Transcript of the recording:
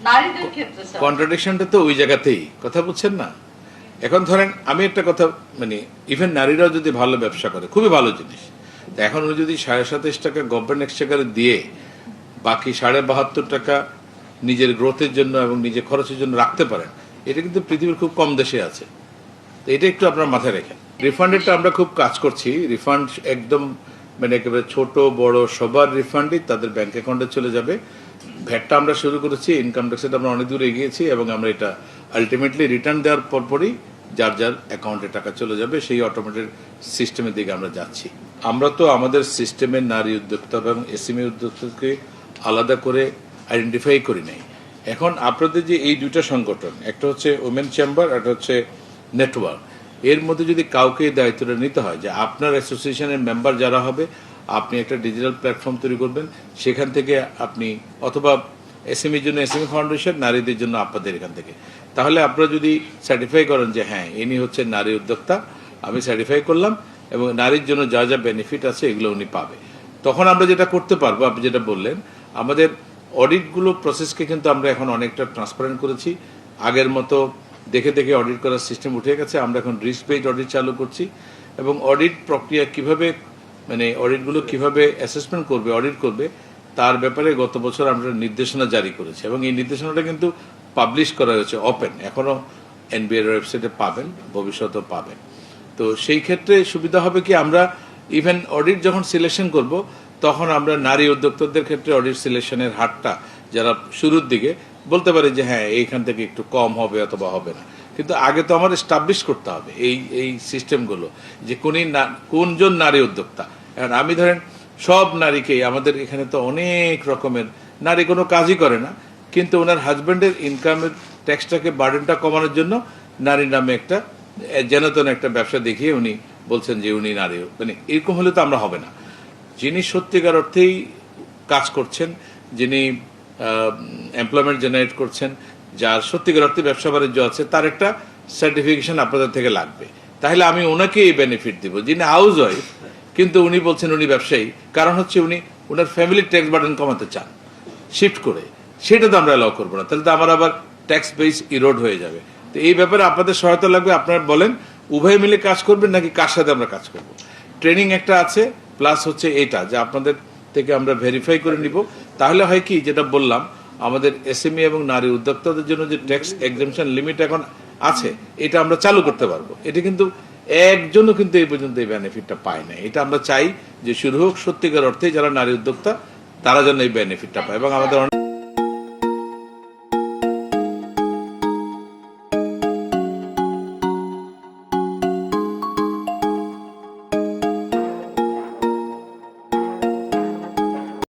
নারীদের ক্ষেত্রে স্যার কন্ট্রাডিকশনটা তো ওই জায়গাতেই, কথা বুঝছেন না? এখন ধরেন আমি একটা কথা, মানে ইভেন নারীরাও যদি ভালো ব্যবসা করে খুবই ভালো জিনিস, তো এখন উনি যদি 27.5 টাকা গভর্নমেন্ট এক্সচেকারে দিয়ে বাকি 72.5 টাকা নিজের গ্রোথের জন্য এবং নিজের খরচের জন্য রাখতে পারেন, এটা কিন্তু পৃথিবীর খুব কম দেশে আছে। তো এটা একটু আপনার মাথায় রেখেন। রিফান্ডেরটা আমরা খুব কাজ করছি। রিফান্ড একদম মানে একেবারে ছোট বড় সবার রিফান্ডই তাদের ব্যাংক অ্যাকাউন্টে চলে যাবে। ভ্যাটটা আমরা শুরু করেছি, ইনকাম ট্যাক্সে আমরা অনেক দূর এগিয়েছি এবং আমরা এটা আলটিমেটলি রিটার্ন দেওয়ার পরপরই যার যার অ্যাকাউন্টে টাকা চলে যাবে, সেই অটোমেটেড সিস্টেমের দিকে আমরা যাচ্ছি। আমরা তো আমাদের সিস্টেমের নারী উদ্যোক্তা এবং এসএমই উদ্যোক্তাকে আলাদা করে আইডেন্টিফাই করি নাই। এখন আপনাদের যে এই দুইটা সংগঠন, একটা হচ্ছে ওমেন চেম্বার, একটা হচ্ছে নেটওয়ার্ক, এর মধ্যে যদি কাউকে এই দায়িত্বটা নিতে হয় যে আপনার অ্যাসোসিয়েশনের মেম্বার যারা হবে, আপনি একটা ডিজিটাল প্ল্যাটফর্ম তৈরি করবেন, সেখান থেকে আপনি অথবা এসএমইর জন্য এসএমই ফাউন্ডেশন, নারীদের জন্য আপনাদের এখান থেকে, তাহলে আপনারা যদি সার্টিফাই করেন যে হ্যাঁ ইনি হচ্ছে নারী উদ্যোক্তা, আমি সার্টিফাই করলাম এবং নারীর জন্য যা যা বেনিফিট আছে এগুলো উনি পাবে, তখন আমরা যেটা করতে পারবো, আপনি যেটা বললেন, আমাদের অডিটগুলো প্রসেসকে কিন্তু আমরা এখন অনেকটা ট্রান্সপারেন্ট করেছি। আগের মতো দেখে দেখে অডিট করার সিস্টেম উঠে গেছে। আমরা এখন রিস্ক বেসড অডিট চালু করছি এবং অডিট প্রক্রিয়া কিভাবে, মানে অডিটগুলো কিভাবে অ্যাসেসমেন্ট করবে, অডিট করবে, তার ব্যাপারে গত বছর আমরা নির্দেশনা জারি করেছি এবং এই নির্দেশনাটা কিন্তু পাবলিশ করা হয়েছে ওপেন, এখনো এনবিআর ওয়েবসাইটে পাবেন, ভবিষ্যতেও পাবেন। তো সেই ক্ষেত্রে সুবিধা হবে কি, আমরা ইভেন অডিট যখন সিলেকশন করব তখন আমরা নারী উদ্যোক্তাদের ক্ষেত্রে অডিট সিলেকশনের হারটা যারা শুরুর দিকে বলতে পারে যে হ্যাঁ এইখান থেকে একটু কম হবে অথবা হবে না, কিন্তু আগে তো আমার এস্টাবলিশ করতে হবে এই এই সিস্টেমগুলো যে কোনজন নারী উদ্যোক্তা। এখন আমি ধরেন সব নারীকেই, আমাদের এখানে তো অনেক রকমের নারী কোনো কাজই করে না, কিন্তু ওনার হাজব্যান্ডের ইনকামের ট্যাক্সটাকে বার্ডেনটা কমানোর জন্য নারীর নামে একটা যেনতেন একটা ব্যবসা দেখিয়ে উনি বলছেন যে উনি নারী, মানে এরকম হলে তো আমরা হবে না। যিনি সত্যিকার অর্থেই কাজ করছেন, যিনি এমপ্লয়মেন্ট জেনারেট করছেন, যার সত্যিকার অর্থে ব্যবসা বাণিজ্য আছে, তার একটা সার্টিফিকেশন আপনাদের থেকে লাগবে, তাহলে আমি ওনাকে এই বেনিফিট দিব। যিনি হাউস ওয়াইফ কিন্তু উনি বলছেন উনি ব্যবসায়ী, কারণ হচ্ছে উনি ওনার ফ্যামিলির ট্যাক্স বার্ডেন কমাতে চান শিফট করে, সেটা তো আমরা অ্যালাউ করবো না, তাহলে তো আমার আবার ট্যাক্স বেস ইরোড হয়ে যাবে। তো এই ব্যাপারে আপনাদের সহায়তা লাগবে। আপনারা বলেন উভয় মিলে কাজ করবেন নাকি কার সাথে আমরা কাজ করব। ট্রেনিং একটা আছে, প্লাস হচ্ছে এটা যে আপনাদের থেকে আমরা ভেরিফাই করে নিব, তাহলে হয় কি, যেটা বললাম, আমাদের এসএমই এবং নারী উদ্যোক্তাদের জন্য যে ট্যাক্স এক্সেমশন লিমিট এখন আছে, এটা আমরা চালু করতে পারবো। এটা কিন্তু একজনও কিন্তু এই পর্যন্ত এই বেনিফিটটা পায় না। এটা আমরা চাই যে শুরু হোক সত্যিকার অর্থে যারা নারী উদ্যোক্তা তারা যেন এই বেনিফিটটা পায় এবং আমাদের